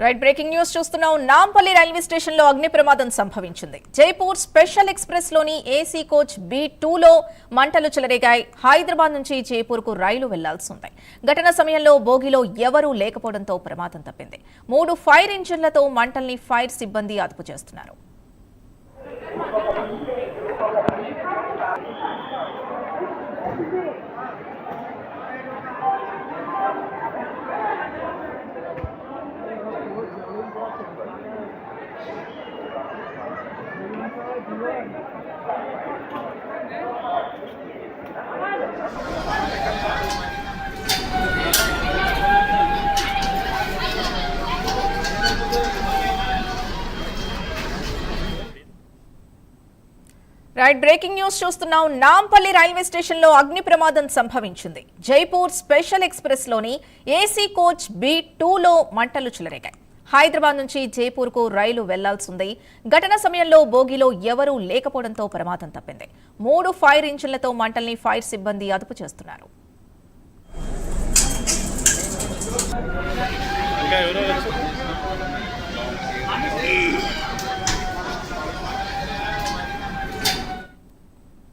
Right breaking news చూస్తున్నాం. Nampally railway station లో అగ్ని ప్రమాదం సంభవించింది. జైపూర్ స్పెషల్ ఎక్స్ప్రెస్ లోని ఏసీ కోచ్ B2 లో మంటలు చెలరేగాయి. హైదరాబాద్ నుంచి జైపూర్ కు రైలు వెళ్లాల్సి ఉంది. ఘటన సమయంలో బోగిలో ఎవరూ లేకపోవడంతో ప్రమాదం తప్పింది. 3 ఫైర్ ఇంజిన్లతో మంటల్ని ఫైర్ సిబ్బంది అదుపు చేస్తున్నారు. రైట్ బ్రేకింగ్ న్యూస్ చూస్తున్నాం. నాంపల్లి రైల్వే స్టేషన్ లో అగ్ని ప్రమాదం సంభవించింది. జైపూర్ స్పెషల్ ఎక్స్ప్రెస్ లోని ఏసీ కోచ్ B2 లో మంటలు చెలరేగాయి. హైదరాబాద్ నుంచి జైపూర్ కు రైలు వెళ్లాల్సి ఉంది. ఘటన సమయంలో బోగిలో ఎవరూ లేకపోవడంతో ప్రమాదం తప్పింది. 3 ఫైర్ ఇంజిన్లతో మంటల్ని ఫైర్ సిబ్బంది అదుపు చేస్తున్నారు.